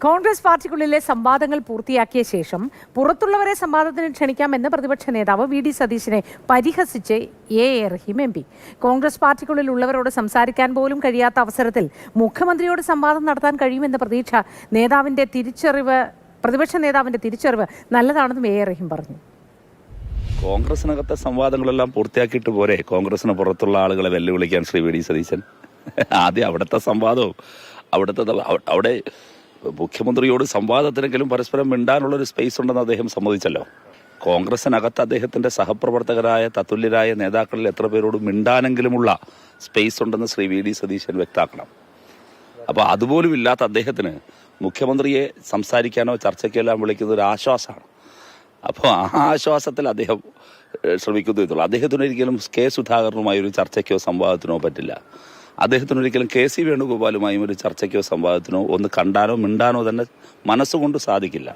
കോൺഗ്രസ് പാർട്ടിക്കുള്ളിലെ സംവാദങ്ങൾ പൂർത്തിയാക്കിയ ശേഷം പുറത്തുള്ളവരെ സംവാദത്തിന് ക്ഷണിക്കാമെന്ന് പ്രതിപക്ഷ നേതാവ് വി.ഡി. സതീശനെ പരിഹസിച്ച് എ റഹീം എം.പി. കോൺഗ്രസ് പാർട്ടിക്കുള്ളിലുള്ളവരോട് സംസാരിക്കാൻ പോലും കഴിയാത്ത അവസരത്തിൽ മുഖ്യമന്ത്രിയോട് സംവാദം നടത്താൻ കഴിയുമെന്ന പ്രതിപക്ഷ നേതാവിന്റെ തിരിച്ചറിവ് നല്ലതാണെന്നും എ റഹീം പറഞ്ഞു. കോൺഗ്രസിനകത്തെ സംവാദങ്ങളെല്ലാം പൂർത്തിയാക്കിയിട്ട് പോരെ കോൺഗ്രസിന് പുറത്തുള്ള ആളുകളെ വെല്ലുവിളിക്കാൻ ശ്രീ വി.ഡി. സതീശൻ? ആദ്യം അവിടുത്തെ സംവാദവും അവിടെ മുഖ്യമന്ത്രിയോട് സംവാദത്തിനെങ്കിലും പരസ്പരം മിണ്ടാനുള്ളൊരു സ്പേസ് ഉണ്ടെന്ന് അദ്ദേഹം സമ്മതിച്ചല്ലോ. കോൺഗ്രസിനകത്ത് അദ്ദേഹത്തിന്റെ സഹപ്രവർത്തകരായ തത്തുല്യരായ നേതാക്കളിൽ എത്ര പേരോട് മിണ്ടാനെങ്കിലുമുള്ള സ്പേസ് ഉണ്ടെന്ന് ശ്രീ വി.ഡി. സതീശൻ വ്യക്തമാക്കണം. അപ്പോൾ അതുപോലും ഇല്ലാത്ത അദ്ദേഹത്തിന് മുഖ്യമന്ത്രിയെ സംസാരിക്കാനോ ചർച്ചയ്ക്കോ എല്ലാം വിളിക്കുന്നത് ഒരു ആശ്വാസമാണ്. അപ്പോൾ ആ ആശ്വാസത്തിൽ അദ്ദേഹം ശ്രമിക്കുന്നതുള്ളൂ. അദ്ദേഹത്തിനൊരിക്കലും കെ സുധാകരനുമായി ഒരു ചർച്ചയ്ക്കോ സംവാദത്തിനോ പറ്റില്ല. അദ്ദേഹത്തിനൊരിക്കലും കെ.സി. വേണുഗോപാലുമായും ഒരു ചർച്ചയ്ക്കോ സംവാദത്തിനോ ഒന്ന് കണ്ടാനോ മിണ്ടാനോ തന്നെ മനസ്സുകൊണ്ട് സാധിക്കില്ല.